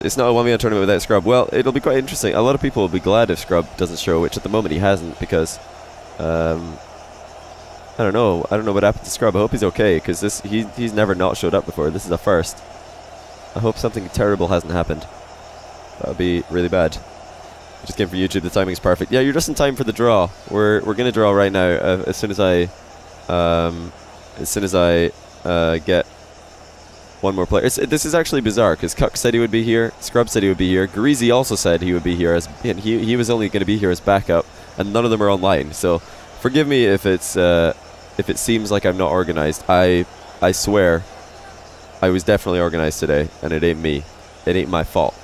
It's not a 1v1 tournament without Scrub. Well, it'll be quite interesting. A lot of people will be glad if Scrub doesn't show, which at the moment he hasn't, because I don't know what happened to Scrub. I hope he's okay, because he's never not showed up before. This is a first. I hope something terrible hasn't happened. That would be really bad. I just came from YouTube. The timing's perfect. Yeah, you're just in time for the draw. We're gonna draw right now. As soon as I get one more player. This is actually bizarre, because Cuck said he would be here, Scrub said he would be here, Greasy also said he would be here, and he was only going to be here as backup, and none of them are online. So forgive me if it seems like I'm not organized. I swear I was definitely organized today, and it ain't me. It ain't my fault.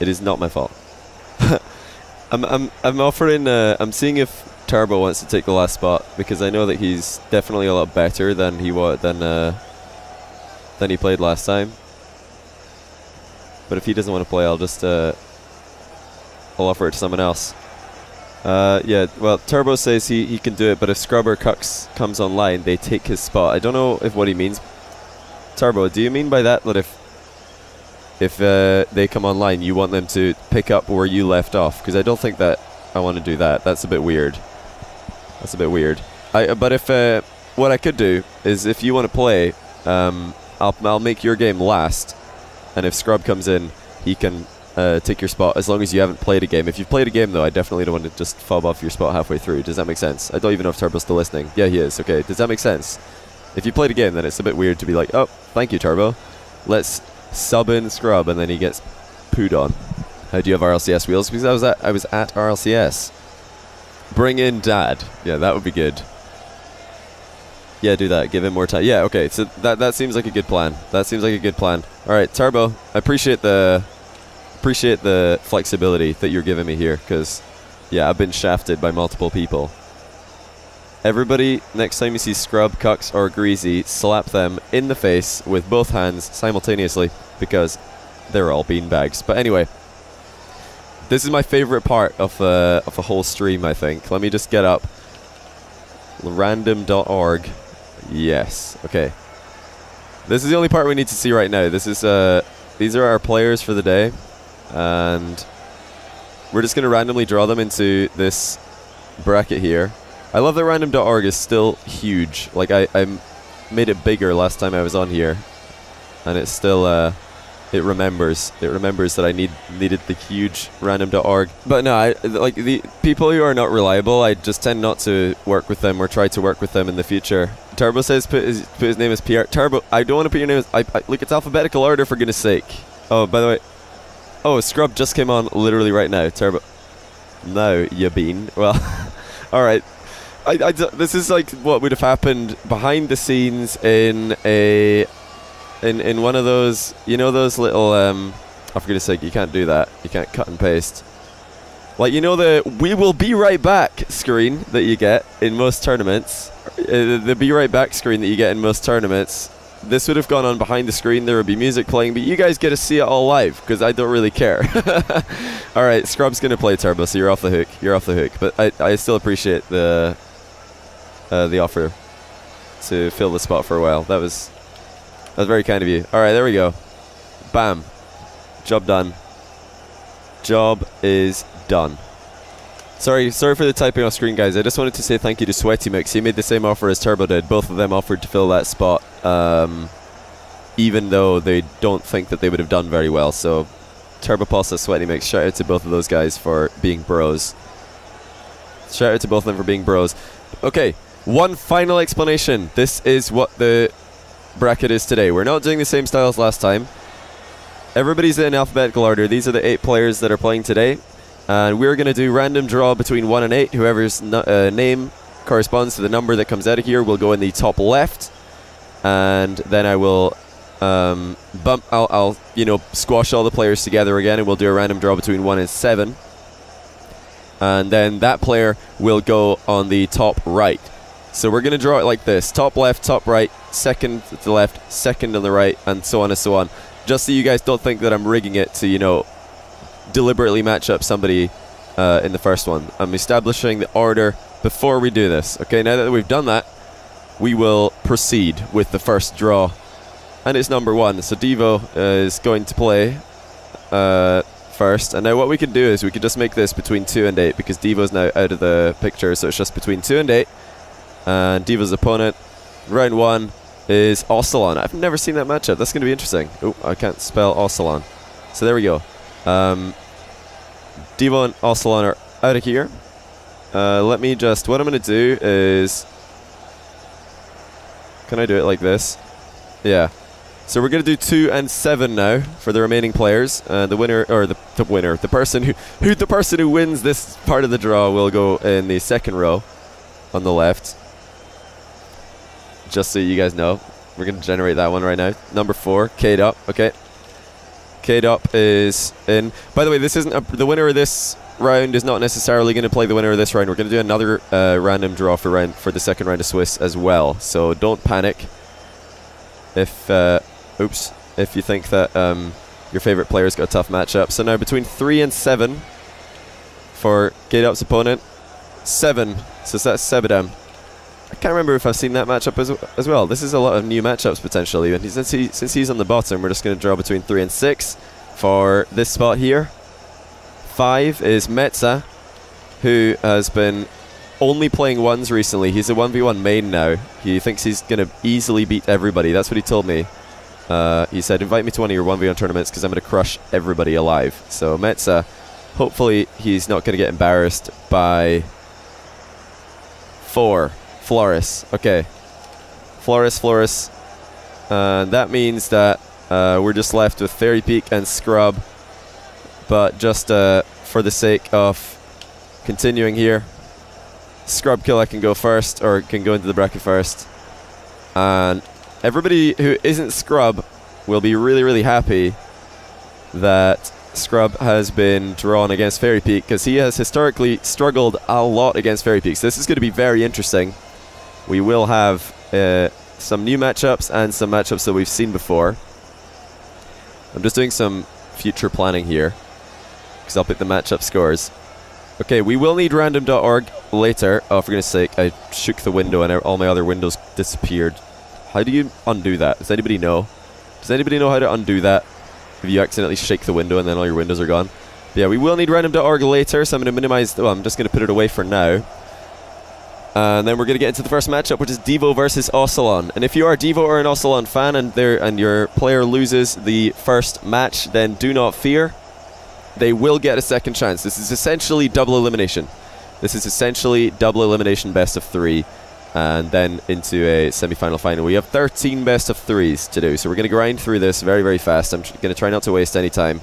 It is not my fault. I'm offering. I'm seeing if Turbo wants to take the last spot, because I know that he's definitely a lot better than he played last time. But if he doesn't want to play, I'll just I'll offer it to someone else. Yeah, well, Turbo says he can do it, but if Scrub or Cucks comes online, they take his spot. I don't know if what he means. Turbo, do you mean by that if they come online, you want them to pick up where you left off? Because I don't think that I want to do that. That's a bit weird. That's a bit weird. But if what I could do is, if you want to play, I'll make your game last, and if Scrub comes in, he can take your spot, as long as you haven't played a game. If you've played a game, though, I definitely don't want to just fob off your spot halfway through. Does that make sense? I don't even know if Turbo's still listening. Yeah, he is. Okay, does that make sense? If you played a game, then it's a bit weird to be like, oh, thank you, Turbo. Let's sub in Scrub, and then he gets pooed on. How do you have RLCS wheels? Because I was at RLCS. Bring in Dad. Yeah, that would be good. Yeah, do that. Give him more time. Yeah, okay. So that seems like a good plan. That seems like a good plan. All right, Turbo. I appreciate the flexibility that you're giving me here, because yeah, I've been shafted by multiple people. Everybody, next time you see Scrub, Cucks, or Greasy, slap them in the face with both hands simultaneously, because they're all beanbags. But anyway, this is my favorite part of a whole stream, I think. Let me just get up. Random.org. Yes. Okay. This is the only part we need to see right now. This is these are our players for the day, and we're just gonna randomly draw them into this bracket here. I love that random.org is still huge. Like I made it bigger last time I was on here, and it's still it remembers that I needed the huge random.org. But no, like the people who are not reliable, I just tend not to work with them or try to work with them in the future. Turbo says put his name as Pierre. Turbo, I don't want to put your name as look, it's alphabetical order, for goodness sake. Oh, by the way, oh, Scrub just came on literally right now. Turbo, no, you bean. Well, all right. This is like what would have happened behind the scenes in one of those, you know, those little oh, for goodness sake, you can't do that. You can't cut and paste. Like, you know, the "we will be right back" screen that you get in most tournaments. The "be right back" screen that you get in most tournaments. This would have gone on behind the screen. There would be music playing, but you guys get to see it all live, because I don't really care. All right, Scrub's gonna play Turbo, so you're off the hook. You're off the hook. But I still appreciate the offer to fill the spot for a while. That was very kind of you. All right, there we go. Bam. Job done. Job is done. Sorry for the typing off screen, guys. I just wanted to say thank you to Sweaty Mix. He made the same offer as Turbo did. Both of them offered to fill that spot, even though they don't think that they would have done very well. So, Turbo Pulsa, Sweaty Mix, shout out to both of those guys for being bros. Shout out to both of them for being bros. Okay, one final explanation. This is what the bracket is today. We're not doing the same style as last time. Everybody's in alphabetical order. These are the 8 players that are playing today. And we're going to do random draw between 1 and 8. Whoever's name corresponds to the number that comes out of here will go in the top left. And then I will I'll you know, squash all the players together again, and we'll do a random draw between 1 and 7. And then that player will go on the top right. So we're going to draw it like this: top left, top right, second to the left, second on the right, and so on and so on. Just so you guys don't think that I'm rigging it to, you know, deliberately match up somebody in the first one. I'm establishing the order before we do this. Okay, now that we've done that, we will proceed with the first draw. And it's number 1. So Devo is going to play first. And now what we can do is we can just make this between 2 and 8 because Devo's now out of the picture, so it's just between 2 and 8. And Devo's opponent, round 1, is Ocelon. I've never seen that matchup. That's going to be interesting. Oh, I can't spell Ocelon. So there we go. Devo and Ocelon are out of here. Let me just... What I'm going to do is... Can I do it like this? Yeah. So we're going to do 2 and 7 now for the remaining players. The winner, or the winner, the person who wins this part of the draw will go in the second row on the left. Just so you guys know, we're going to generate that one right now. Number 4, K'd Up. Okay. K'd Up is in. By the way, this isn't the winner of this round is not necessarily going to play the winner of this round. We're going to do another random draw for the second round of Swiss as well. So don't panic if if you think that your favorite player's got a tough matchup. So now between 3 and 7 for K'd Up's opponent. 7. So that's Sebedem. I can't remember if I've seen that matchup as well. This is a lot of new matchups potentially. And since he's on the bottom, we're just going to draw between 3 and 6 for this spot here. 5 is Metza, who has been only playing 1s recently. He's a 1v1 main now. He thinks he's going to easily beat everybody. That's what he told me. He said, invite me to one of your 1v1 tournaments because I'm going to crush everybody alive. So Metza, hopefully he's not going to get embarrassed by 4. Floris. Okay. Floris. That means that we're just left with Fairy Peak and Scrub. But just for the sake of continuing here, Scrub Killer can go first, or can go into the bracket first. And everybody who isn't Scrub will be really, really happy that Scrub has been drawn against Fairy Peak, because he has historically struggled a lot against Fairy Peak. So this is going to be very interesting. We will have some new matchups and some matchups that we've seen before. I'm just doing some future planning here, because I'll pick the matchup scores. Okay, we will need random.org later. Oh, for goodness sake, I shook the window and all my other windows disappeared. How do you undo that? Does anybody know? Does anybody know how to undo that? If you accidentally shake the window and then all your windows are gone. But yeah, we will need random.org later, so I'm going to minimize... Well, I'm just going to put it away for now. And then we're going to get into the first matchup, which is Devo versus Ocelon. And if you are a Devo or an Ocelon fan and your player loses the first match, then do not fear. They will get a second chance. This is essentially double elimination. This is essentially double elimination best of 3. And then into a semi-final final. We have 13 best of 3s to do. So we're going to grind through this very, very fast. I'm going to try not to waste any time,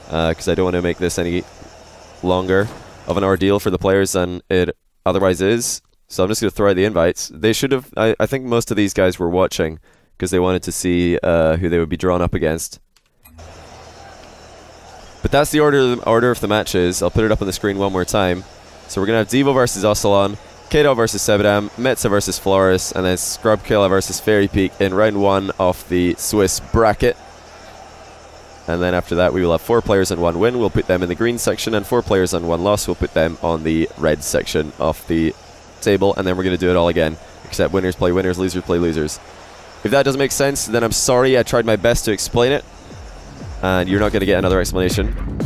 because I don't want to make this any longer of an ordeal for the players than it otherwise is. So I'm just going to throw out the invites. They should have... I think most of these guys were watching because they wanted to see who they would be drawn up against. But that's the order of the matches. I'll put it up on the screen one more time. So we're going to have Devo versus Ocelon, K'd Up versus Sebedem, Metza versus Floris, and then Scrub Killer versus Fairy Peak in round 1 of the Swiss bracket. And then after that we will have 4 players and 1 win. We'll put them in the green section, and 4 players and 1 loss. We'll put them on the red section of the table, and then we're going to do it all again, except winners play winners, losers play losers. If that doesn't make sense, then I'm sorry. I tried my best to explain it, and you're not going to get another explanation.